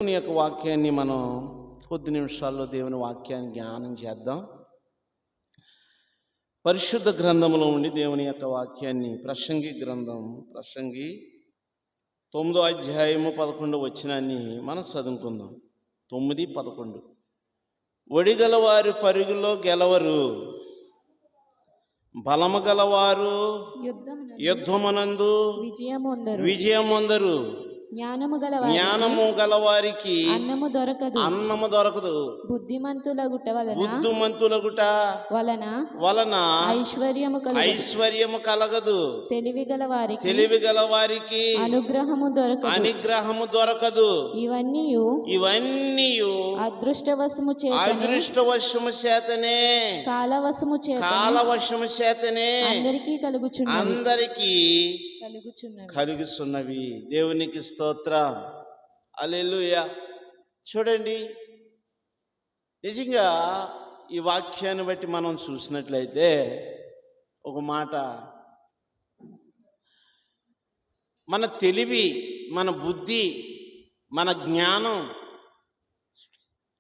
దేవుని యొక్క వాక్యాన్ని మనం కొద్ది నిమిషాల్లో దేవుని వాక్యాన్ని జ్ఞానం చేద్దాం. పరిశుద్ధ గ్రంథంలో ఉండి దేవుని యొక్క వాక్యాన్ని ప్రసంగి గ్రంథం 9వ అధ్యాయము 11వ వచనాన్ని మనం చదువుకుందాం. 9:11. ఒడిగలవారు పరుగులో గెలవరు, బలము గలవారు యుద్ధమునందు విజయమొందరు. జ్ఞానము గలవారికి అన్నము దొరకదు. బుద్ధిమంతులగుట వలన ఐశ్వర్యము కలగదు. తెలివి గలవారికి అనుగ్రహము దొరకదు. ఇవన్నీ అదృష్టవశము చేతనే కాలవశము చేతనే అందరికీ కలుగుచున్నవి. దేవునికి స్తోత్రం. హల్లెలూయా. చూడండి, నిజంగా ఈ వాక్యాన్ని బట్టి మనం చూసినట్లయితే ఒక మాట, మన తెలివి, మన బుద్ధి, మన జ్ఞానం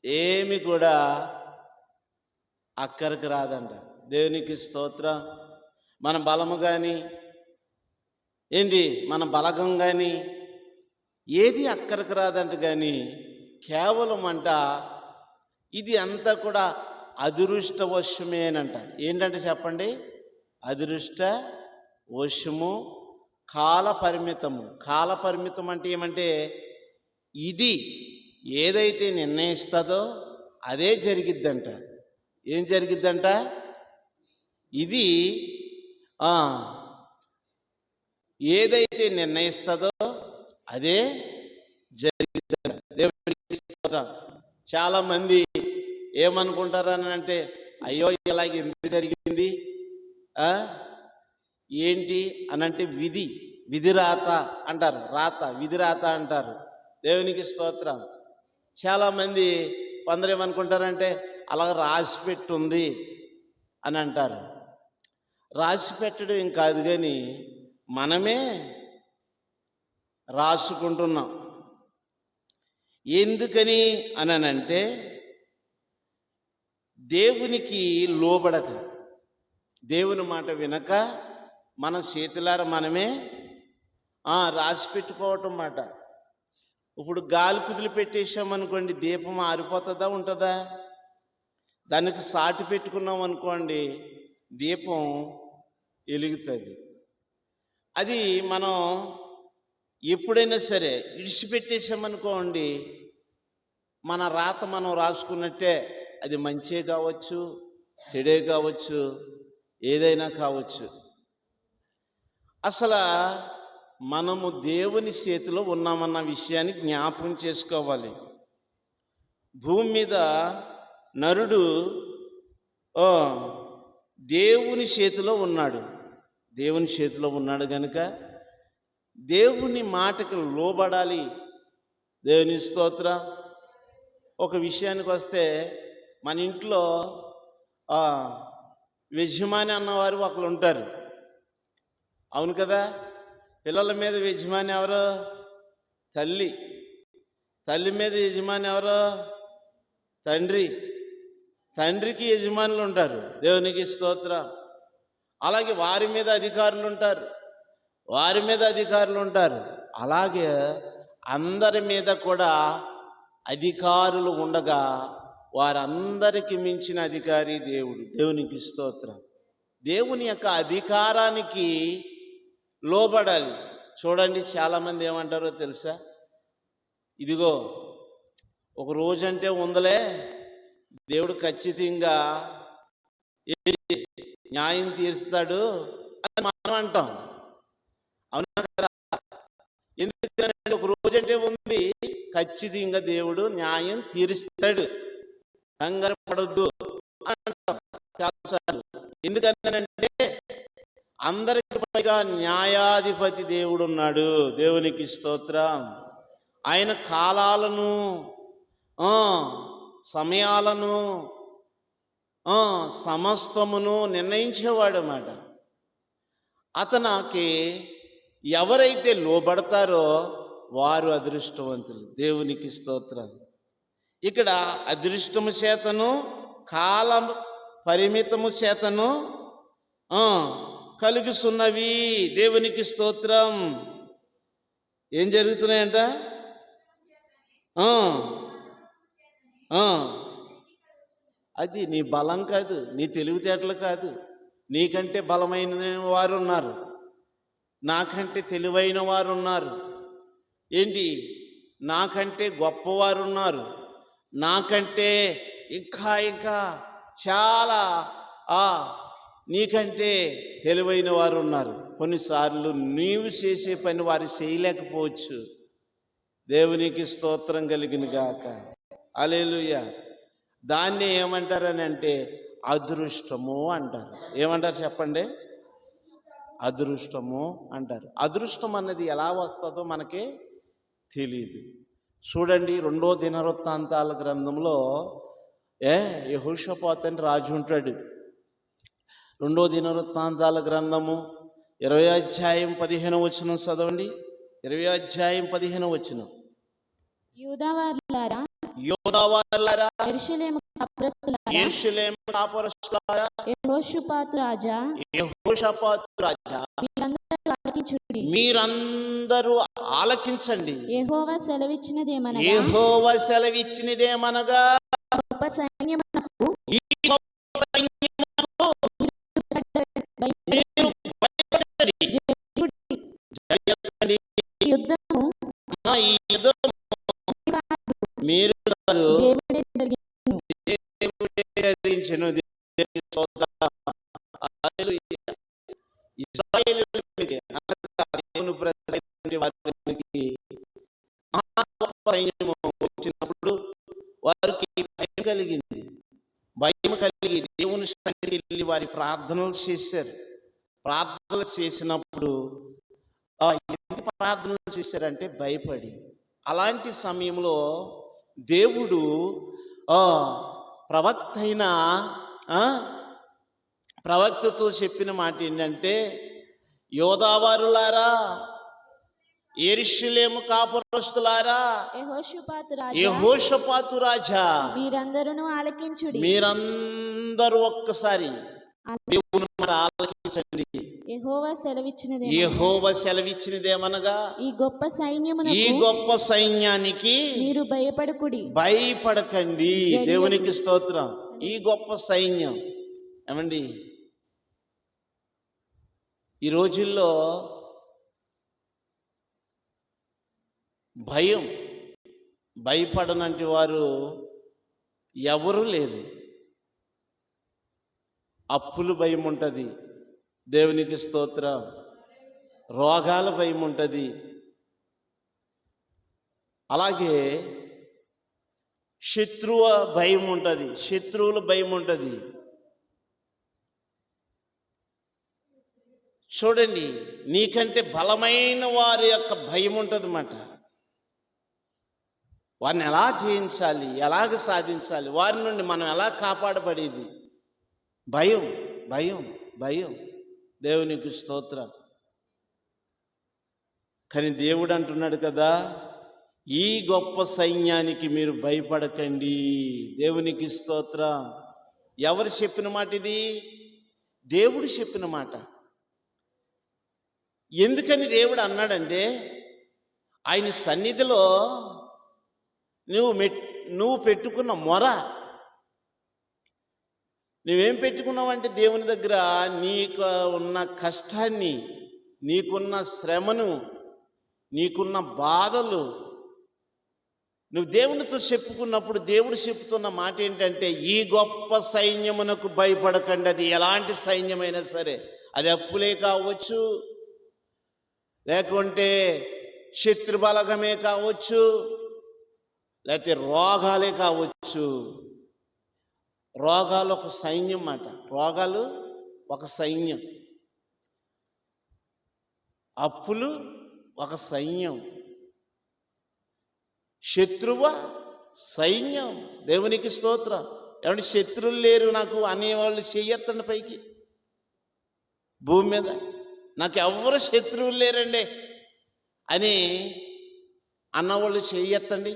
ఏమి కూడా అక్కడికి రాదంట. దేవునికి స్తోత్రం. మన బలము కానీ మన బలగం కానీ ఏది అక్కడికి రాదంట. కానీ కేవలం అంట ఇది అంతా కూడా అదృష్టవశమేనంట. ఏంటంటే చెప్పండి, అదృష్టవశము, కాలపరిమితం అంటే ఏమంటే ఇది ఏదైతే నిర్ణయిస్తుందో అదే జరిగిద్దంట. ఏం జరిగిద్దంట? ఇది ఏదైతే నిర్ణయిస్తుందో అదే జరిగిద్దంట. దేవునికి స్తోత్రం. చాలామంది ఏమనుకుంటారని అంటే, అయ్యో ఇలాగ ఎందుకు జరిగింది ఏంటి అనంటే విధి రాత అంటారు. విధి రాత అంటారు. దేవునికి స్తోత్రం. చాలామంది కొందరు ఏమనుకుంటారంటే అలాగ రాసి పెట్టుంది అని అంటారు. రాసి పెట్టడం ఏం కాదు, కానీ మనమే రాసుకుంటున్నాం. ఎందుకని అనంటే దేవునికి లోబడక, దేవుని మాట వినక మన చేతులారా మనమే రాసి పెట్టుకోవటం మాట. ఇప్పుడు గాలి కుదిలి పెట్టేసామనుకోండి, దీపం ఆరిపోతుందా ఉంటుందా? దానికి సాటి పెట్టుకున్నాం అనుకోండి, దీపం వెలుగుతుంది. అది మనం ఎప్పుడైనా సరే ఇడిచిపెట్టేసామనుకోండి, మన రాత మనం రాసుకున్నట్టే. అది మంచే కావచ్చు, చెడే కావచ్చు, ఏదైనా కావచ్చు. అసలు మనము దేవుని చేతిలో ఉన్నామన్న విషయాన్ని జ్ఞాపకం చేసుకోవాలి. భూమి మీద నరుడు దేవుని చేతిలో ఉన్నాడు. కనుక దేవుని మాటకు లోబడాలి. దేవుని స్తోత్రం. ఒక విషయానికి వస్తే, మన ఇంట్లో యజమాని అన్నవారు ఒకరు ఉంటారు. అవును కదా? పిల్లల మీద యజమాని ఎవరు? తల్లి మీద యజమాని ఎవరు? తండ్రికి యజమానులు ఉంటారు. దేవునికి స్తోత్రం. అలాగే వారి మీద అధికారులు ఉంటారు. అలాగే అందరి మీద కూడా అధికారులు ఉండగా వారందరికి మించిన అధికారి దేవుడు. దేవునికి స్తోత్రం. దేవుని యొక్క అధికారానికి లోబడాలి. చూడండి, చాలామంది ఏమంటారో తెలుసా? ఇదిగో ఒక రోజంటే ఉందలే, దేవుడు ఖచ్చితంగా న్యాయం తీరుస్తాడు అని మనం అంటాం. అవునా కదా? ఎందుకంటే ఒక రోజంటే ఉంది, ఖచ్చితంగా దేవుడు న్యాయం తీరుస్తాడు, కంగారు పడొద్దు అంటాం చాలాసార్లు. ఎందుకంటే అందరికి పైగా న్యాయాధిపతి దేవుడు ఉన్నాడు. దేవునికి స్తోత్రం. ఆయన కాలాలను, సమయాలను, సమస్తమును నిర్ణయించేవాడు అన్నమాట. అతనికి ఎవరైతే లోబడతారో వారు అదృష్టవంతులు. దేవునికి స్తోత్రం. ఇక్కడ అదృష్టము చేతను కాలం పరిమితము చేతను కలుగుతున్నవి. దేవునికి స్తోత్రం. ఏం జరుగుతున్నాయంట? అది నీ బలం కాదు, నీ తెలివితేటలు కాదు. నీకంటే బలమైన వారు ఉన్నారు, నాకంటే తెలివైన వారు ఉన్నారు. ఏంటి? నాకంటే గొప్పవారు ఉన్నారు, నాకంటే ఇంకా ఇంకా చాలా నీకంటే తెలివైన వారు ఉన్నారు. కొన్నిసార్లు నీవు చేసే పని వారు చేయలేకపోవచ్చు. దేవునికి స్తోత్రం కలిగిన గాక. హల్లెలూయా. దాన్ని ఏమంటారని అంటే అదృష్టము అంటారు. ఏమంటారు చెప్పండి? అదృష్టము అంటారు. అదృష్టం అన్నది ఎలా వస్తుందో మనకి తెలియదు. చూడండి, 2వ దినవృత్తాంతాల గ్రంథంలో యెహోషాపాతు అని రాజు ఉంటాడు. 2వ దినవృత్తాంతాల గ్రంథము 20వ అధ్యాయం 15వ వచనం చదవండి. 20వ అధ్యాయం 15వ వచనం. యూదావారులారా, యెరూషలేము కాపురస్తులారా, యెహోషాపాతు రాజా, మీరందరూ ఆలకించండి. యెహోవా సెలవిచ్చినదేమనగా గొప్ప సైన్యమునకు యుద్ధము మీరు కాదు, వచ్చినప్పుడు వారికి భయం కలిగింది. భయం కలిగి దేవుని సన్నిధికి వెళ్ళి వారి ప్రార్థనలు చేశారు. ప్రార్థనలు చేసినప్పుడు ఎంత ప్రార్థనలు చేశారంటే భయపడి. అలాంటి సమయంలో దేవుడు ప్రవక్తతో చెప్పిన మాట ఏంటంటే, యోదావారులారా, యెరూషలేము కాపురస్తులారా, యెహోషాపాతు రాజా, మీరందరూ ఆలకించుడి. మీరందరూ ఒక్కసారి దేవుని మాట ఆలకించండి. యెహోవా సెలవిచ్చినదేమనగా ఈ గొప్ప సైన్యానికి మీరు భయపడకండి. దేవునికి స్తోత్రం. ఈ గొప్ప సైన్యం ఏమండి, ఈ రోజుల్లో భయపడనంటి వారు ఎవరు లేరు. అప్పులు భయం ఉంటుంది, దేవునికి స్తోత్రం. రోగాల భయం ఉంటుంది, అలాగే శత్రువుల భయం ఉంటుంది. చూడండి, నీకంటే బలమైన వారి యొక్క భయం ఉంటుంది అన్నమాట. వారిని ఎలా జయించాలి, ఎలాగ సాధించాలి, వారి నుండి మనం ఎలా కాపాడబడేది. భయం భయం భయం. దేవునికి స్తోత్రం. కానీ దేవుడు అంటున్నాడు కదా, ఈ గొప్ప సైన్యానికి మీరు భయపడకండి. దేవునికి స్తోత్రం. ఎవరు చెప్పిన మాట ఇది? దేవుడు చెప్పిన మాట. ఎందుకని దేవుడు అన్నాడంటే, ఆయన సన్నిధిలో నువ్వు పెట్టుకున్న మొర, నువ్వేం పెట్టుకున్నావంటే దేవుని దగ్గర నీకు ఉన్న కష్టాన్ని, నీకున్న శ్రమను, నీకున్న బాధలు నువ్వు దేవునితో చెప్పుకున్నప్పుడు దేవుడు చెప్తున్న మాట ఏంటంటే, ఈ గొప్ప సైన్యమునకు భయపడకండి. అది ఎలాంటి సైన్యమైనా సరే, అది అప్పులే కావచ్చు, లేకుంటే శత్రుబలగమే కావచ్చు, లేకపోతే రోగాలే కావచ్చు. రోగాలు ఒక సైన్యం మాట. రోగాలు ఒక సైన్యం, అప్పులు ఒక సైన్యం, శత్రువ సైన్యం. దేవునికి స్తోత్రం. ఏమంటే శత్రువులు లేరు నాకు అనేవాళ్ళు చెయ్యెత్తండి పైకి. భూమి మీద నాకు ఎవరు శత్రువులు లేరండి అని అన్నవాళ్ళు చెయ్యెత్తండి.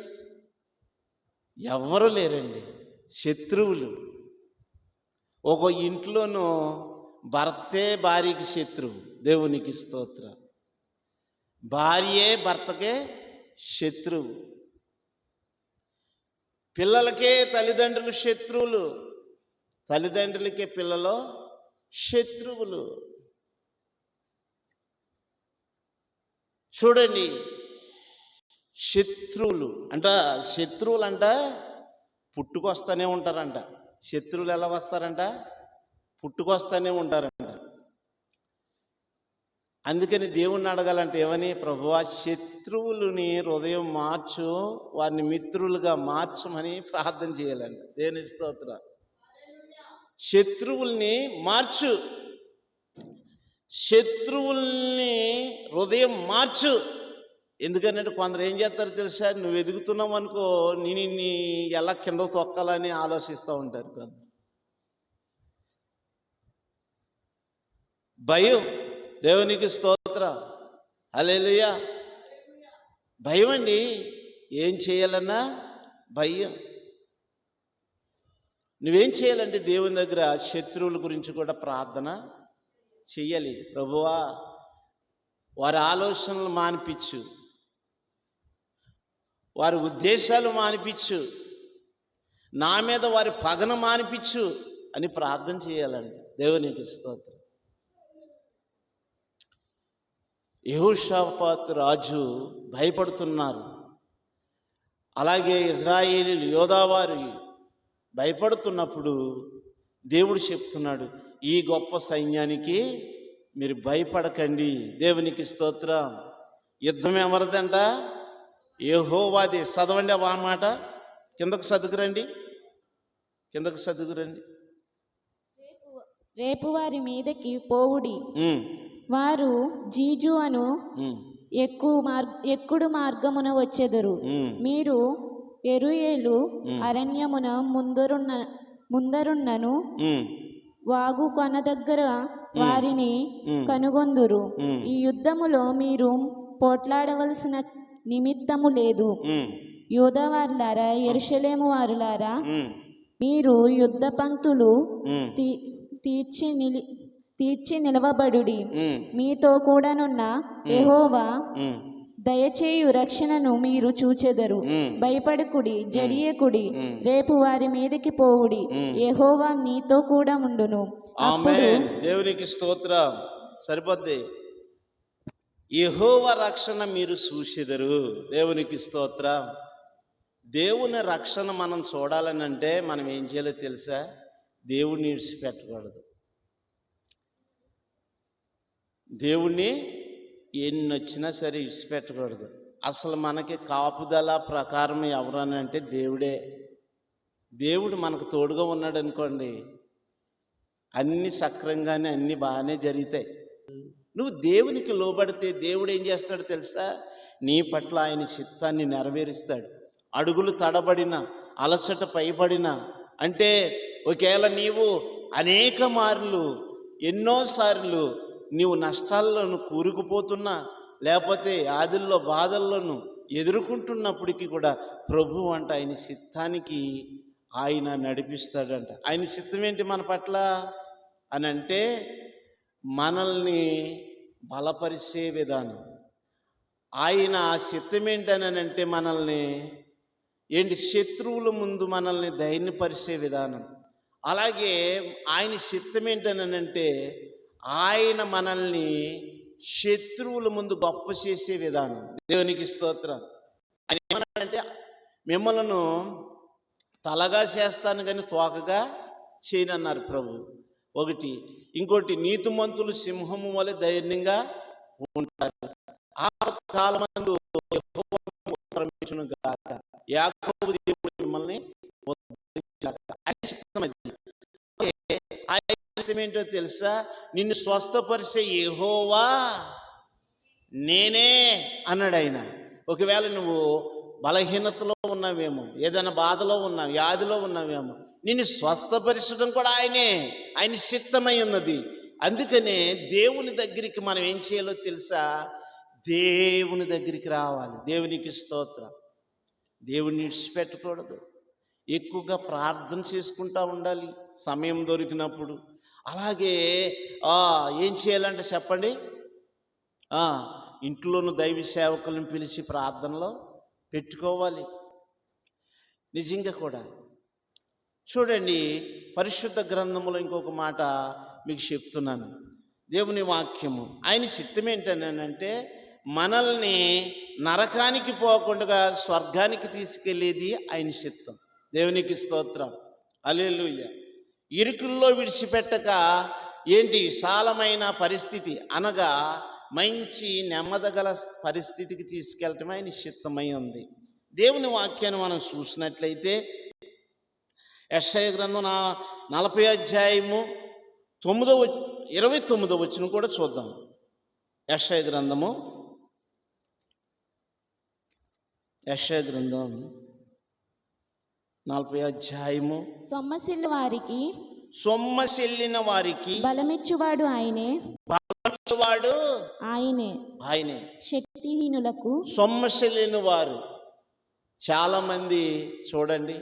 ఎవ్వరు లేరండి. శత్రువులు. ఒక ఇంట్లోనూ భర్తే భార్యకి శత్రువు. దేవునికి స్తోత్రం. భార్యే భర్తకే శత్రువు. పిల్లలకే తల్లిదండ్రులు శత్రువులు, తల్లిదండ్రులకే పిల్లలు శత్రువులు. చూడండి, శత్రువులు అంట పుట్టుకొస్తూనే ఉంటారంట. శత్రువులు ఎలా వస్తారంట? పుట్టుకొస్తూనే ఉంటారంట. అందుకని దేవుణ్ణి అడగాలంటే ఏమని? ప్రభువా, శత్రువులని హృదయం మార్చు, వారిని మిత్రులుగా మార్చమని ప్రార్థన చేయాలంట. దేవుని స్తోత్రం. శత్రువుల్ని మార్చు, శత్రువుల్ని హృదయం మార్చు. ఎందుకంటే కొందరు ఏం చేస్తారో తెలుసా? నువ్వు ఎదుగుతున్నావు అనుకో, నీ ఎలా కింద తొక్కాలని ఆలోచిస్తూ ఉంటారు. కొందరు భయం. దేవునికి స్తోత్రం. హల్లెలూయా. భయం అండి. ఏం చేయాలన్నా భయం. నువ్వేం చేయాలంటే దేవుని దగ్గర శత్రువుల గురించి కూడా ప్రార్థన చెయ్యాలి. ప్రభువా, వారి ఆలోచనలు మానిపించు, వారి ఉద్దేశాలు మానిపించు, నా మీద వారి పగను మానిపించు అని ప్రార్థన చేయాలండి. దేవునికి స్తోత్రం. యెహోషాపాతు రాజు భయపడుతున్నారు. అలాగే ఇశ్రాయేలీయులు యోధావారు భయపడుతున్నప్పుడు దేవుడు చెప్తున్నాడు, ఈ గొప్ప సైన్యానికి మీరు భయపడకండి. దేవునికి స్తోత్రం. యుద్ధం ఎవరిదంట? యెహోవాది. చదవండి ఆ మాట. కిందకు సర్దుకురండి. రేపు వారి మీదకి పోవుడి. వారు జీజు అను ఎక్కుడు మార్గమున వచ్చెదరు. మీరు యెరూయేలు అరణ్యమున ముందరున్నను వాగు కొన దగ్గర వారిని కనుగొందురు. ఈ యుద్ధములో మీరు పోట్లాడవలసిన నిమిత్తము లేదు. యూదావారులారా, యెరూషలేము వారులారా, మీరు యుద్ధ పంక్తులు తీర్చి నిలవబడుడి. మీతో కూడానున్న యెహోవా దయచేయు రక్షణను మీరు చూచెదరు. భయపడకుడి, జడియకుడి. రేపు వారి మీదకి పోవుడి. యెహోవా నీతో కూడా ఉండును. ఆమేన్. దేవునికి స్తోత్రం. సరిపోద్ది. యెహోవా రక్షణ మీరు చూచెదరు. దేవునికి స్తోత్రం. దేవుని రక్షణ మనం చూడాలని అంటే మనం ఏం చేయాలో తెలుసా? దేవుణ్ణి విడిచిపెట్టకూడదు. దేవుణ్ణి ఎన్నొచ్చినా సరే విడిచిపెట్టకూడదు. అసలు మనకి కాపుదల ప్రకారం ఎవరని అంటే దేవుడే. దేవుడు మనకు తోడుగా ఉన్నాడు అనుకోండి, అన్ని సక్రంగానే అన్ని బాగానే జరుగుతాయి. నువ్వు దేవునికి లోబడితే దేవుడు ఏం చేస్తాడో తెలుసా? నీ పట్ల ఆయన చిత్తాన్ని నెరవేరుస్తాడు. అడుగులు తడబడిన, అలసట పైబడిన, అంటే ఒకవేళ నీవు అనేక మార్లు, ఎన్నోసార్లు నీవు నష్టాల్లోనూ కూరుకుపోతున్నా, లేకపోతే వ్యాధుల్లో బాధల్లోనూ ఎదుర్కొంటున్నప్పటికీ కూడా ప్రభు అంట ఆయన చిత్తానికి ఆయన నడిపిస్తాడంట. ఆయన చిత్తం ఏంటి మన పట్ల అని అంటే మనల్ని బలపరిచే విధానం. ఆయన చిత్తం ఏంటని అంటే మనల్ని శత్రువుల ముందు మనల్ని ధైర్యపరిచే విధానం. అలాగే ఆయన చిత్తం ఏంటని అంటే ఆయన మనల్ని శత్రువుల ముందు గొప్ప చేసే విధానం. దేవునికి స్తోత్రం. ఆయన ఏమన్నాడంటే, మిమ్మల్ని తలగా చేస్తాను కానీ తోకగా చేయనన్నారు ప్రభు. ఒకటి. ఇంకోటి, నీతిమంతులు సింహము వలె ధైర్యంగా ఉంటారు. ఆ కాలమందు యాకోబు దేవుడు మిమ్మల్ని ఏంటో తెలుసా? నిన్ను స్వస్థపరిచే యెహోవా నేనే అన్నాడు ఆయన. ఒకవేళ నువ్వు బలహీనతలో ఉన్నావేమో, ఏదైనా బాధలో ఉన్నావు, వ్యాధిలో ఉన్నావేమో, నిన్ను స్వస్థపరచడం కూడా ఆయన చిత్తమై ఉన్నది. అందుకనే దేవుని దగ్గరికి మనం ఏం చేయాలో తెలుసా? దేవుని దగ్గరికి రావాలి. దేవునికి స్తోత్రం. దేవుని విడిచిపెట్టకూడదు. ఎక్కువగా ప్రార్థన చేసుకుంటూ ఉండాలి సమయం దొరికినప్పుడు. అలాగే ఏం చేయాలంటే చెప్పండి, ఇంట్లోనూ దైవ సేవకులను పిలిచి ప్రార్థనలో పెట్టుకోవాలి. నిజంగా కూడా చూడండి, పరిశుద్ధ గ్రంథంలో ఇంకొక మాట మీకు చెప్తున్నాను. దేవుని వాక్యము, ఆయన చిత్తం ఏంటనంటే మనల్ని నరకానికి పోకుండా స్వర్గానికి తీసుకెళ్ళేది ఆయన చిత్తం. దేవునికి స్తోత్రం. హల్లెలూయా. ఇరుకుల్లో విడిచిపెట్టక ఏంటి విశాలమైన పరిస్థితి అనగా మంచి నెమ్మదగల పరిస్థితికి తీసుకెళ్ళటం ఆయన చిత్తమై ఉంది. దేవుని వాక్యాన్ని మనం చూసినట్లయితే యెషయా గ్రంథం 40 అధ్యాయము 29వ వచనం కూడా చూద్దాం. యెషయా గ్రంథం 40 అధ్యాయము. సొమ్మసిల్లిన వారికి బలమిచ్చువాడు ఆయనే, ఆయనే. శక్తిహీనులకు సొమ్మసిల్లిన వారు చాలామంది చూడండి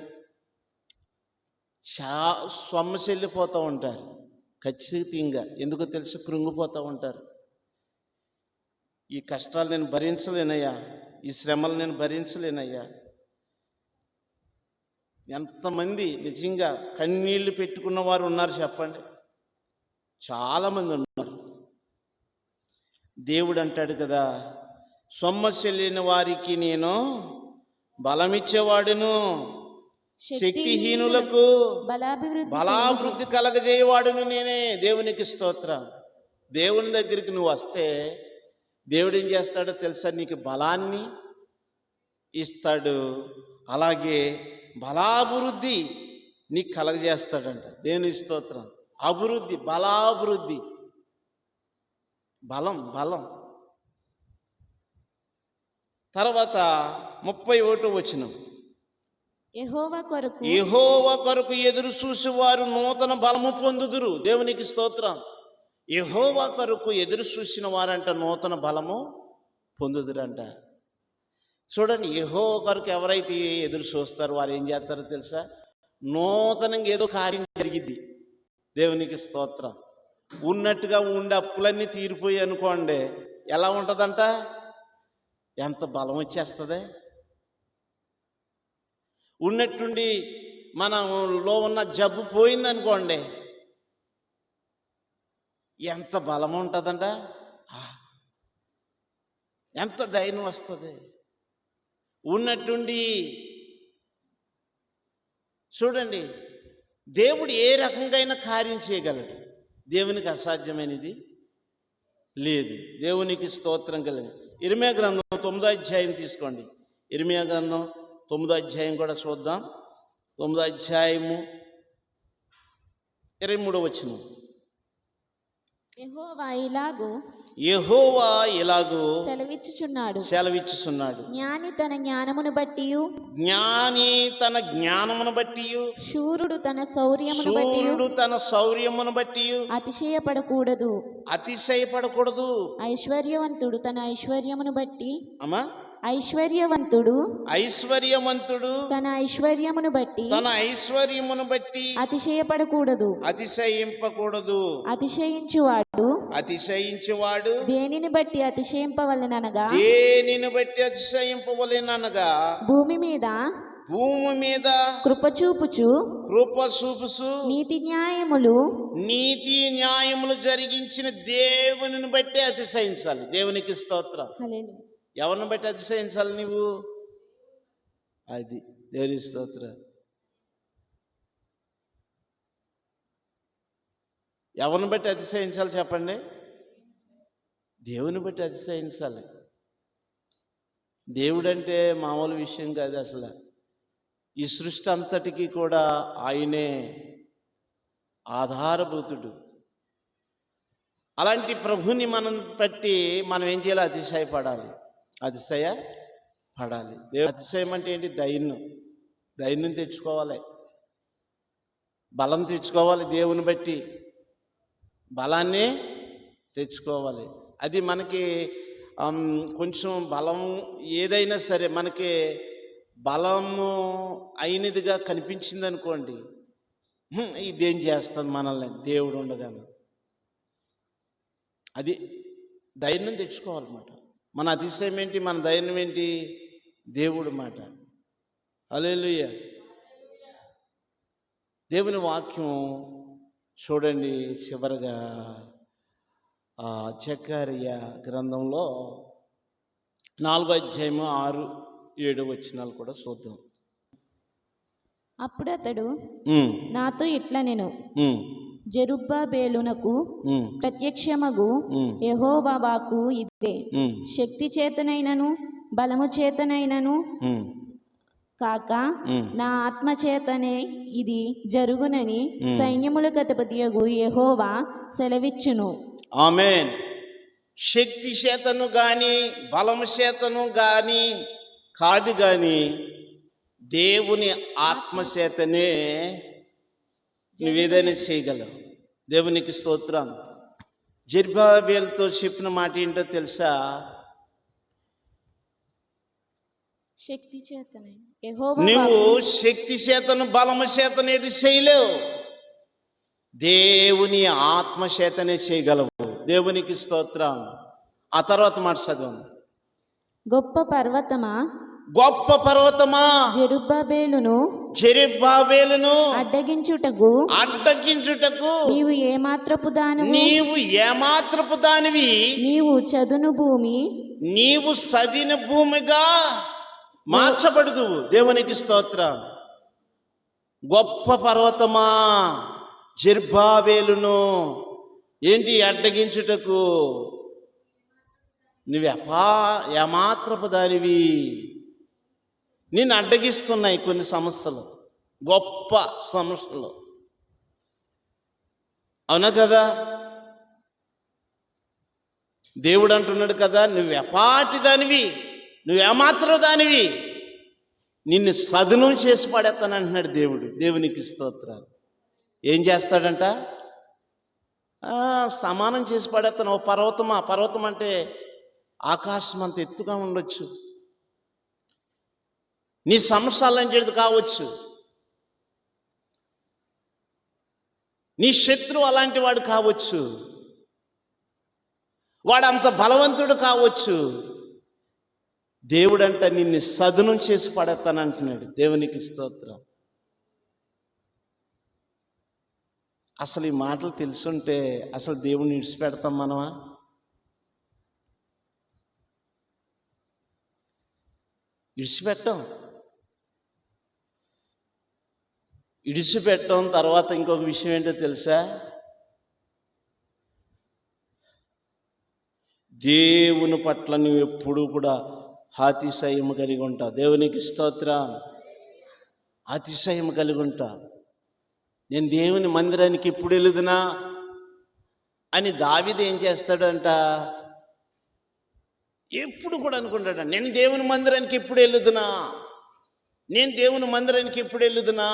సొమ్మసిల్లిపోతూ ఉంటారు. ఖచ్చితంగా ఎందుకో తెలుసు, కృంగిపోతూ ఉంటారు. ఈ కష్టాలు నేను భరించలేనయ్యా, ఈ శ్రమలు నేను భరించలేనయ్యా. ఎంతమంది నిజంగా కన్నీళ్లు పెట్టుకున్న వారు ఉన్నారు చెప్పండి, చాలామంది ఉన్నారు. దేవుడు అంటాడు కదా, సొమ్మసిల్లిన వారికి నేను బలమిచ్చేవాడును, శక్తిహీనులకు బలాభివృద్ధి కలగజేయవాడును నేనే. దేవునికి స్తోత్రం. దేవుని దగ్గరికి నువ్వు వస్తే దేవుడు ఏం చేస్తాడో తెలుసా, నీకు బలాన్ని ఇస్తాడు, అలాగే బలాభివృద్ధి నీకు కలగజేస్తాడంట. దేవునికి స్తోత్రం. అభివృద్ధి, బలాభివృద్ధి, బలం. తర్వాత 31వ వచనం, యెహోవా కొరకు ఎదురు చూసేవారు నూతన బలము పొందుదురు. దేవునికి స్తోత్రం. యెహోవా కొరకు ఎదురు చూసిన వారంట నూతన బలము పొందుదురంట. చూడండి, యెహోవా కొరకు ఎవరైతే ఎదురు చూస్తారో వారు ఏం చేస్తారో తెలుసా, నూతనంగా ఏదో కార్యం జరిగిద్ది. దేవునికి స్తోత్రం. ఉన్నట్టుగా ఉండి అప్పులన్నీ తీరిపోయి అనుకోండి, ఎలా ఉంటుందంట, ఎంత బలం వచ్చేస్తుంది. ఉన్నట్టుండి మనలో ఉన్న జబ్బు పోయిందనుకోండి, ఎంత బలం ఉంటుందంట, ఎంత ధైర్యం వస్తుంది. ఉన్నట్టుండి చూడండి, దేవుడు ఏ రకంగా కార్యం చేయగలడు. దేవునికి అసాధ్యమైనది లేదు. దేవునికి స్తోత్రం కలిగి. ఇర్మియా గ్రంథం 9వ అధ్యాయం తీసుకోండి. ఇర్మియా గ్రంథం 9వ అధ్యాయం కూడా చూద్దాం. 9వ అధ్యాయము 23వ వచనం. యెహోవా ఇలాగూ సెలవిచ్చుచున్నాడు, జ్ఞాని తన జ్ఞానమును బట్టి, శూరుడు తన శౌర్యమును బట్టి అతిశయపడకూడదు. ఐశ్వర్యవంతుడు తన ఐశ్వర్యమును బట్టి తన ఐశ్వర్యమును బట్టి అతిశయింపకూడదు. అతిశయించువాడు దేనిని బట్టి అతిశయింపవలెననగా భూమి మీద కృప చూపుచు నీతి న్యాయములు జరిగించిన దేవుని బట్టి అతిశయించాలి. దేవునికి స్తోత్రం. ఎవరిని బట్టి అతిశయించాలి నువ్వు? అది దేవుని స్తోత్రం. ఎవరిని బట్టి అతిశయించాలి చెప్పండి? దేవుని బట్టి అతిశయించాలి. దేవుడంటే మామూలు విషయం కాదు అసలు. ఈ సృష్టి అంతటికీ కూడా ఆయనే ఆధారభూతుడు. అలాంటి ప్రభుని మనం బట్టి మనం ఏం చేయాలి? అతిశయపడాలి. అతిశయం అంటే ఏంటి? ధైర్యం తెచ్చుకోవాలి, బలం తెచ్చుకోవాలి. దేవుని బట్టి బలాన్ని తెచ్చుకోవాలి. అది మనకి కొంచెం బలం ఏదైనా సరే మనకి బలము అయినదిగా కనిపించింది అనుకోండి, ఇదేం చేస్తుంది మనల్ని దేవుడు ఉండగాను, అది ధైర్యం తెచ్చుకోవాలన్నమాట. మన అతిశయం ఏంటి, మన ధైర్యం ఏంటి? దేవుడు మాట. హల్లెలూయా. దేవుని వాక్యం చూడండి, చివరగా జకర్యా గ్రంథంలో 4వ అధ్యాయము 6, 7 వచనాలు కూడా చూద్దాం. అప్పుడు అతడు నాతో ఇట్లా నేను జెరుబ్బాబేలునకు ప్రత్యక్షమగు యెహోవా వాక్కు ఇదే, శక్తి చేతనైనను బలము చేతనైనను కాక నా ఆత్మ చేతనే ఇది జరుగునని సైన్యములకు అధిపతియగు యెహోవా సెలవిచ్చును. ఆమేన్. శక్తి చేతను గాని బలము చేతను గాని కాదు, గాని దేవుని ఆత్మ చేతనే నువ్వేదైనా చేయగలవు. దేవునికి స్తోత్రం. జెరుబ్బాబేలుతో చెప్పిన మాట ఏంటో తెలుసా? శక్తి చేతనే యెహోవా నువ్వు శక్తి చేతను బలము చేతను ఏది చేయలేవు, దేవుని ఆత్మ చేతనే చేయగలవు. దేవునికి స్తోత్రం. ఆ తర్వాత మాట చదవం. గొప్ప పర్వతమా గొప్ప పర్వతమా జెరుబ్బాబేలును అడ్డగించుటకు నీవు ఏమాత్రపు దానివి, నీవు చదును భూమి, నీవు సదిన భూమిగా మార్చబడదు. దేవునికి స్తోత్రం. గొప్ప పర్వతమా జెరుబ్బాబేలును ఏంటి అడ్డగించుటకు, నువ్వు ఏమాత్రపు దానివి. నేను అడ్డగిస్తున్నాయి కొన్ని సమస్యలు, గొప్ప సమస్యలు. అవునా కదా? దేవుడు అంటున్నాడు కదా, నువ్వెపాటి దానివి, నువ్వేమాత్రం దానివి, నిన్ను సదునం చేసి పడేస్తాను అంటున్నాడు దేవుడు. దేవునికి స్తోత్రాలు. ఏం చేస్తాడంట? సమానం చేసి పడేస్తాను. ఓ పర్వతమా, పర్వతం అంటే ఆకాశం అంత ఎత్తుగా ఉండొచ్చు, నీ సమస్య అలాంటిది కావచ్చు, నీ శత్రువు అలాంటి వాడు కావచ్చు, వాడు అంత బలవంతుడు కావచ్చు. దేవుడంట నిన్ను సదునం చేసి పడేస్తానంటున్నాడు. దేవునికి స్తోత్రం. అసలు ఈ మాటలు తెలుసుంటే అసలు దేవుడిని విడిచిపెడతాం మనమా? ఇడిచిపెట్టం. తర్వాత ఇంకొక విషయం ఏంటో తెలుసా? దేవుని పట్ల నువ్వు ఎప్పుడు కూడా అతిశయం కలిగి ఉంటావు. దేవునికి స్తోత్రం. అతిశయం కలిగి ఉంటావు. నేను దేవుని మందిరానికి ఎప్పుడు వెళుదునా అని దావీదు ఏం చేస్తాడంట? ఎప్పుడు కూడా అనుకుంటాడు, నేను దేవుని మందిరానికి ఎప్పుడు వెళుదునా, నేను దేవుని మందిరానికి ఎప్పుడు వెళుదునా,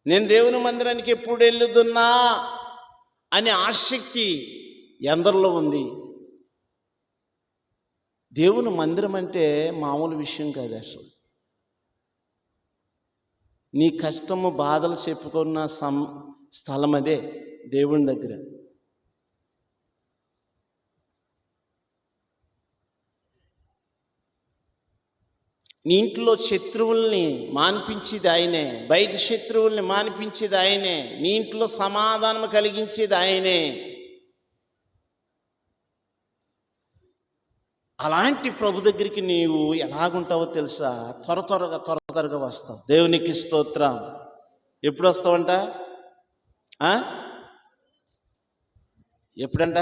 నేను దేవుని మందిరానికి ఎప్పుడు వెళుదునా అనే ఆసక్తి ఎందరిలో ఉంది. దేవుని మందిరం అంటే మామూలు విషయం కాదు. అసలు నీ కష్టము బాధలు చెప్పుకున్న స్థలం అదే దేవుని దగ్గర. నీ ఇంట్లో శత్రువుల్ని మాన్పించేది ఆయనే, బయట శత్రువుల్ని మాన్పించేది ఆయనే, నీ ఇంట్లో సమాధానం కలిగించేది ఆయనే. అలాంటి ప్రభు దగ్గరికి నీవు ఎలాగుంటావో తెలుసా? త్వర త్వరగా వస్తావు. దేవునికి స్తోత్రం. ఎప్పుడు వస్తావంట? ఎప్పుడంట?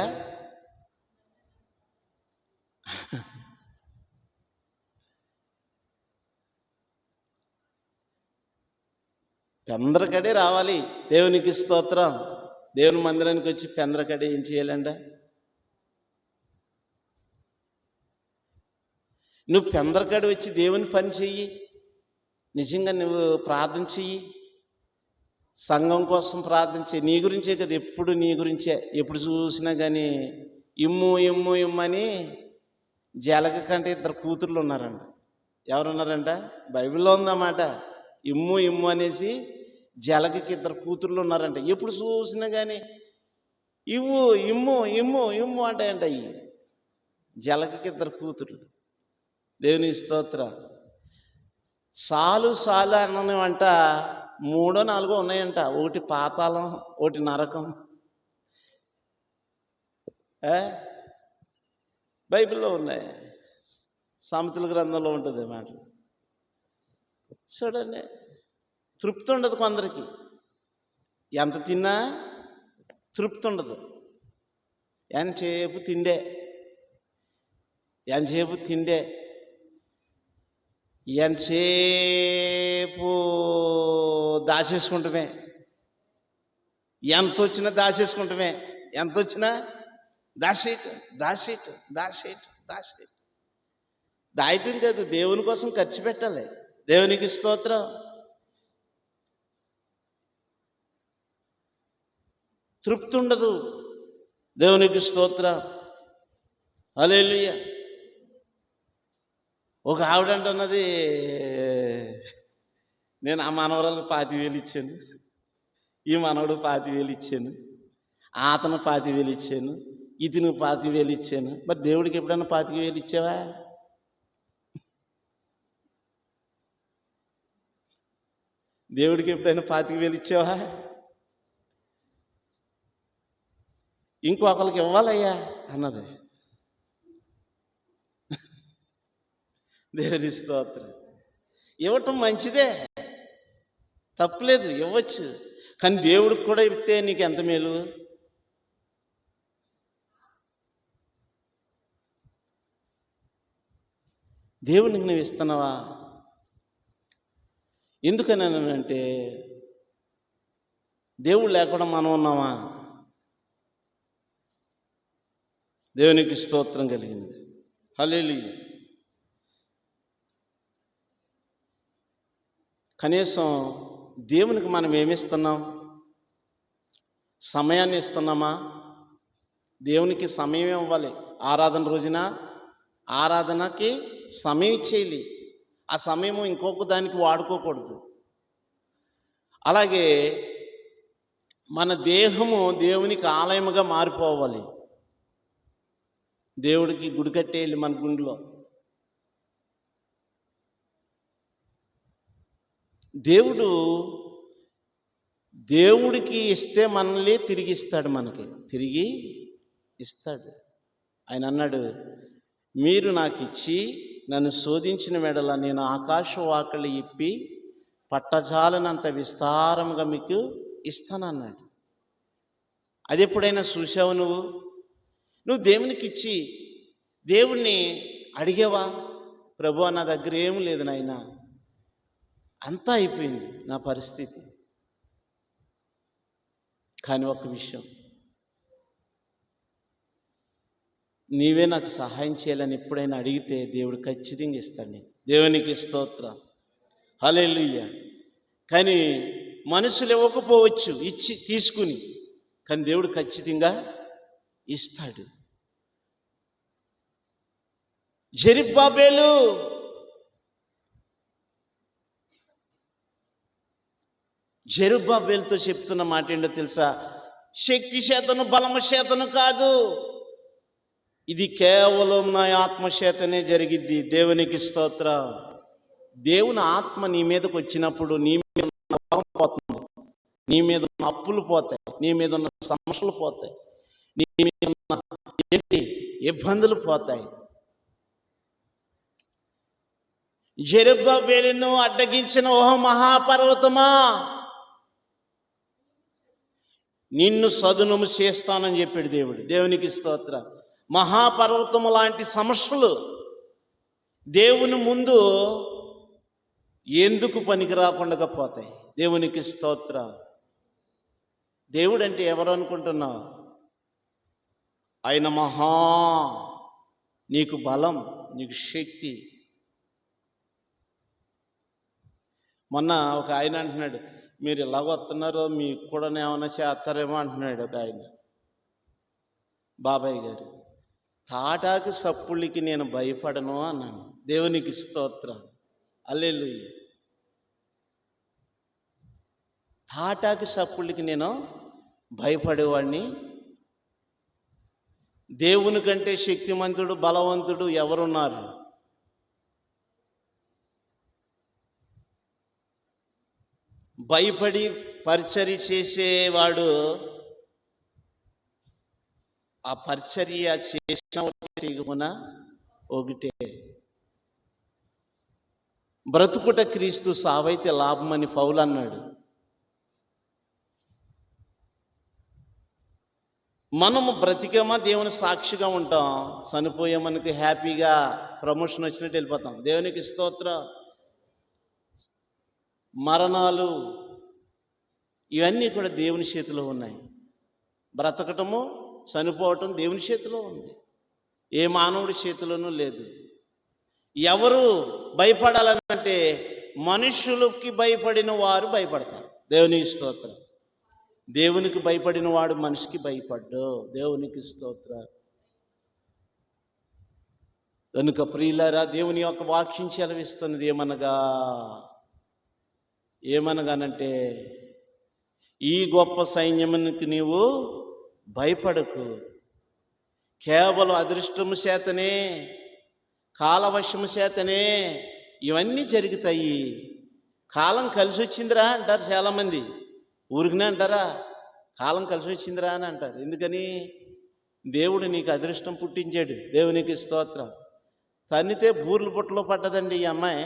పెందరకడే రావాలి. దేవునికి స్తోత్రం. దేవుని మందిరానికి వచ్చి పెందరకడే ఏం చేయాలంట? నువ్వు పెందరకడి వచ్చి దేవుని పని చెయ్యి, నిజంగా నువ్వు ప్రార్థన చెయ్యి, సంఘం కోసం ప్రార్థన చెయ్యి. నీ గురించే కదా, ఎప్పుడు నీ గురించే. ఎప్పుడు చూసినా కానీ ఇమ్ము ఇమ్ము ఇమ్మని జలగ కంటే ఇద్దరు కూతుర్లు ఉన్నారంట. ఎవరున్నారంట? బైబిల్లో ఉందన్నమాట. ఇమ్ము ఇమ్ము అనేసి జలగకి ఇద్దరు కూతుర్లు ఉన్నారంట. ఎప్పుడు చూసినా కానీ ఇవ్వు ఇమ్ము ఇమ్ము ఇమ్ము అంటాయంట. ఈ జలగకి ఇద్దరు కూతుర్లు. దేవుని స్తోత్రం. సాలు సాలు అన్నవి అంట 3 4 ఉన్నాయంట. ఒకటి పాతాళం, ఒకటి నరకం. బైబిల్లో ఉన్నాయి, సామెతల గ్రంథంలో ఉంటుంది మాట. చూడండి, తృప్తి ఉండదు కొందరికి. ఎంత తిన్నా తృప్తి ఉండదు. ఎంతసేపు తిండే, ఎంతసేపు తిండే, ఎంతసేపు దాచేసుకుంటమే, ఎంత వచ్చినా దాచేసుకుంటమే, ఎంత వచ్చినా దాసేయటం దాసేయటం దాసేయటం దాసేయటం. దాయటం కాదు, దేవుని కోసం ఖర్చు పెట్టాలి. దేవునికి స్తోత్రం. తృప్తి ఉండదు. దేవునికి స్తోత్రం. హల్లెలూయా. ఒక ఆవిడ అంటున్నది, నేను ఆ మనవరాలకు 25,000 ఇచ్చాను, ఈ మనవడు 25,000 ఇచ్చాను, అతను 25,000 ఇచ్చాను, ఇది నువ్వు 25,000 ఇచ్చాను. మరి దేవుడికి ఎప్పుడన్నా 25,000 ఇచ్చావా? దేవుడికి ఎప్పుడైనా 25,000 ఇచ్చావా? ఇంకొకరికి ఇవ్వాలయ్యా అన్నది. దేవుని స్తోత్రం. ఇవ్వటం మంచిదే, తప్పులేదు, ఇవ్వచ్చు. కానీ దేవుడికి కూడా ఇస్తే నీకు ఎంత మేలు. దేవునికి నువ్వు ఇస్తున్నావా? ఎందుకనంటే దేవుడు లేకుండా మనం ఉన్నామా? దేవునికి స్తోత్రం కలిగింది. హల్లెలూయా. కనీసం దేవునికి మనం ఏమిస్తున్నాం? సమయాన్ని ఇస్తున్నామా? దేవునికి సమయం ఇవ్వాలి. ఆరాధన రోజున ఆరాధనకి సమయం ఇచ్చేయాలి. ఆ సమయము ఇంకొక దానికి వాడుకోకూడదు. అలాగే మన దేహము దేవునికి ఆలయముగా మారిపోవాలి. దేవుడికి గుడి కట్టేయాలి మన గుండెలో. దేవుడికి ఇస్తే మనల్ని తిరిగి ఇస్తాడు, మనకి తిరిగి ఇస్తాడు. ఆయన అన్నాడు, మీరు నాకు ఇచ్చి నన్ను శోధించిన మెడల నేను ఆకాశ వాకిలి ఇప్పి పట్టజాలనంత విస్తారంగా మీకు ఇస్తానన్నాడు. అది ఎప్పుడైనా చూసావు? నువ్వు దేవునికి ఇచ్చి దేవుణ్ణి అడిగేవా? ప్రభువా, నా దగ్గర ఏం లేదు నాయనా, అంతా అయిపోయింది నా పరిస్థితి, కానీ ఒక్క విషయం, నీవే నాకు సహాయం చేయాలని ఎప్పుడైనా అడిగితే దేవుడు ఖచ్చితంగా ఇస్తాడు. దేవునికి స్తోత్రం. హల్లెలూయా. కానీ మనుషులు ఇవ్వకపోవచ్చు, ఇచ్చి తీసుకుని, కానీ దేవుడు ఖచ్చితంగా ఇస్తాడు. జెరుబ్బాబేలుతో చెప్తున్న మాట ఏంటో తెలుసా? శక్తి చేతను బలము చేతను కాదు, ఇది కేవలం నా ఆత్మచేతనే జరిగిద్ది. దేవునికి స్తోత్రం. దేవుని ఆత్మ నీ మీదకి వచ్చినప్పుడు నీ మీద ఉన్న పాపం పోతుంది, నీ మీద ఉన్న అప్పులు పోతాయి, నీ మీద ఉన్న సమస్యలు పోతాయి, నీ మీద ఉన్న ఇబ్బందులు పోతాయి. జెరుబ్బాబేలును అడ్డగించిన ఓ మహాపర్వతమా, నిన్ను సదునము చేస్తానని చెప్పాడు దేవుడు. దేవునికి స్తోత్రం. మహాపర్వతము లాంటి సమస్యలు దేవుని ముందు ఎందుకు పనికి రాకుండా పోతాయి. దేవునికి స్తోత్రం. దేవుడు అంటే ఎవరు అనుకుంటున్నావు? ఆయన నీకు బలం, నీకు శక్తి. మొన్న ఒక ఆయన అంటున్నాడు, మీరు ఎలా వస్తున్నారో మీకు కూడా ఏమైనా చేస్తారేమో అంటున్నాడు ఒక ఆయన, బాబాయ్ గారు. తాటాకు సప్పుళ్ళకి నేను భయపడను అన్నాను. దేవునికి స్తోత్రం. హల్లెలూయా. తాటాకు సప్పుళ్ళకి నేను భయపడేవాడిని. దేవుని కంటే శక్తిమంతుడు, బలవంతుడు ఎవరున్నారు? భయపడి పరిచర్య చేసేవాడు ఆ పరిచర్య చేసిన చేయకుండా ఒకటే. బ్రతుకుట క్రీస్తు, సావైతే లాభమని పౌలు అన్నాడు. మనము బ్రతికేమా దేవుని సాక్షిగా ఉంటాం, చనిపోయామనుకు హ్యాపీగా ప్రమోషన్ వచ్చినట్టు వెళ్ళిపోతాం. దేవునికి స్తోత్రం. మరణాలు ఇవన్నీ కూడా దేవుని చేతిలో ఉన్నాయి. బ్రతకటము, చనిపోవటం దేవుని చేతిలో ఉంది, ఏ మానవుడి చేతిలోనూ లేదు. ఎవరు భయపడాలనంటే మనుషులకి భయపడిన వారు భయపడతారు. దేవునికి స్తోత్రం. దేవునికి భయపడిన వాడు మనిషికి భయపడ్డు. దేవునికి స్తోత్రం. కనుక ప్రియులారా, దేవుని యొక్క వాక్యం సెలవిస్తున్నది ఏమనగానంటే ఈ గొప్ప సైన్యమునికి నీవు భయపడకు. కేవలం అదృష్టము చేతనే, కాలవశము చేతనే ఇవన్నీ జరుగుతాయి. కాలం కలిసి వచ్చిందిరా అంటారు చాలామంది. ఊరికనే అంటారా? కాలం కలిసి వచ్చిందిరా అని అంటారు. ఎందుకని? దేవుడు నీకు అదృష్టం పుట్టించాడు. దేవునికి స్తోత్రం. తన్నితే బూర్లు పుట్టలో పడ్డదండి ఈ అమ్మాయి.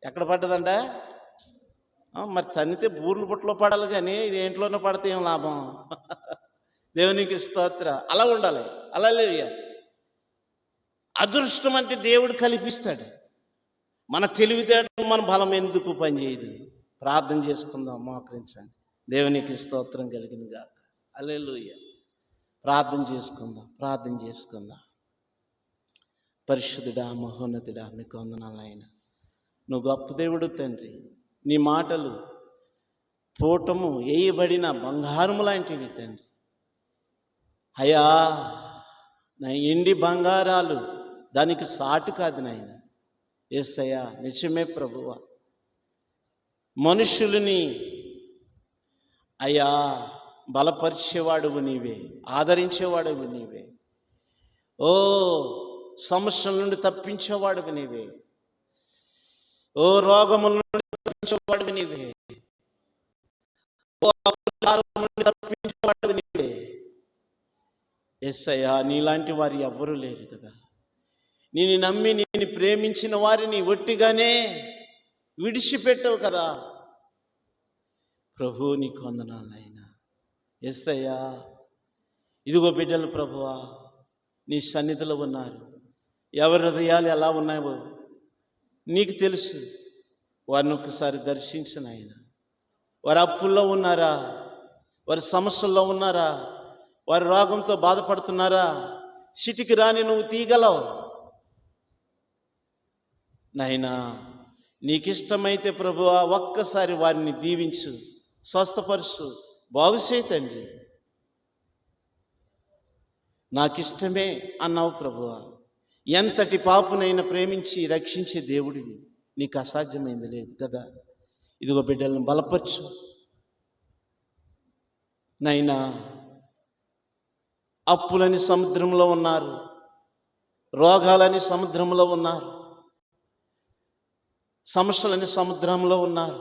ఎక్కడ పడ్డదంట? మరి తన్నితే బూర్లు పుట్టలో పడాలి, కానీ ఇది ఏంట్లోనే పడితే ఏం లాభం? దేవునికి స్తోత్రం. అలా ఉండాలి. అలా లేదు. అదృష్టం అంటే దేవుడు కల్పిస్తాడు. మన తెలివితేటలు, మన బలం ఎందుకు పనిచేయదు? ప్రార్థన చేసుకుందాం, మోకరించండి. దేవునికి స్తోత్రం కలిగిన గాక. హల్లెలూయా. ప్రార్థన చేసుకుందాం. పరిశుద్ధుడా, మహోన్నతుడా, మీకు వందనాలు నాయనా. నువ్వు గొప్ప దేవుడు తండ్రి. నీ మాటలు పూటము వేయబడిన బంగారము లాంటివి తండ్రి. అయ్యా, నా ఎండి బంగారాలు దానికి సాటి కాదు నాయన. యేసయ్యా, నిజమే ప్రభువా. మనుషులని అయ్యా బలపరిచేవాడువు నీవే, ఆదరించేవాడువు నీవే. ఓ సమస్యల నుండి తప్పించేవాడువు నీవే. ఓ రోగముల నుండి తప్పించేవాడువు నీవే. ఓ అపరాధముల నుండి తప్పించేవాడువు నీవే. యేసయ్యా, నీలాంటి వారు ఎవ్వరూ లేరు కదా. నిన్ను నమ్మి, నిన్ను ప్రేమించిన వారిని ఒట్టిగానే విడిచిపెట్టవు కదా ప్రభు. నీకు వందనాలు నాయనా. యేసయ్యా, ఇదిగో బిడ్డలు ప్రభువా నీ సన్నిధిలో ఉన్నారు. ఎవరి హృదయాలు ఎలా ఉన్నాయో నీకు తెలుసు. వారిని ఒక్కసారి దర్శించిన ఆయన. వారి అప్పుల్లో ఉన్నారా? వారి సమస్యల్లో ఉన్నారా? వారి రోగంతో బాధపడుతున్నారా? సిటికి రాని నువ్వు తీయగలవు నాయనా. నీకిష్టమైతే ప్రభువా ఒక్కసారి వారిని దీవించు, స్వస్థపరుచు, బాగుచేయి తండ్రి. నాకిష్టమే అన్నావు ప్రభువా. ఎంతటి పాపునైనా ప్రేమించి రక్షించే దేవుడివి. నీకు అసాధ్యమైంది లేదు కదా. ఇదిగో బిడ్డలను బలపరచు నైనా. అప్పులని సముద్రంలో ఉన్నారు, రోగాలని సముద్రంలో ఉన్నారు, సమస్యలని సముద్రంలో ఉన్నారు.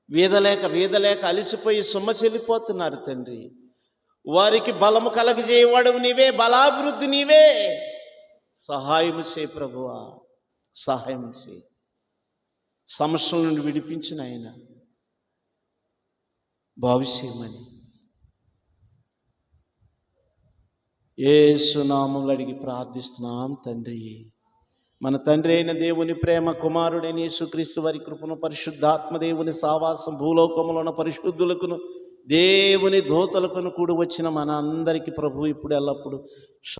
వీదలేక అలిసిపోయి సొమ్మచెల్లిపోతున్నారు తండ్రి. వారికి బలము కలగజేయవాడవు నీవే, బలాభివృద్ధి నీవే. సహాయం చేయి ప్రభువా, సహాయం చేయి. సమస్యల నుండి విడిపించిన ఆయన బాగుచేయమని యేసు నామములో అడిగి ప్రార్థిస్తున్నాం తండ్రి. మన తండ్రి అయిన దేవుని ప్రేమ, కుమారుడైన యేసుక్రీస్తు వారి కృపను, పరిశుద్ధాత్మ దేవుని సావాసం, భూలోకములో ఉన్న పరిశుద్ధులకును దేవుని దూతలకును కూడి వచ్చిన మన అందరికీ ప్రభు ఇప్పుడు ఎల్లప్పుడు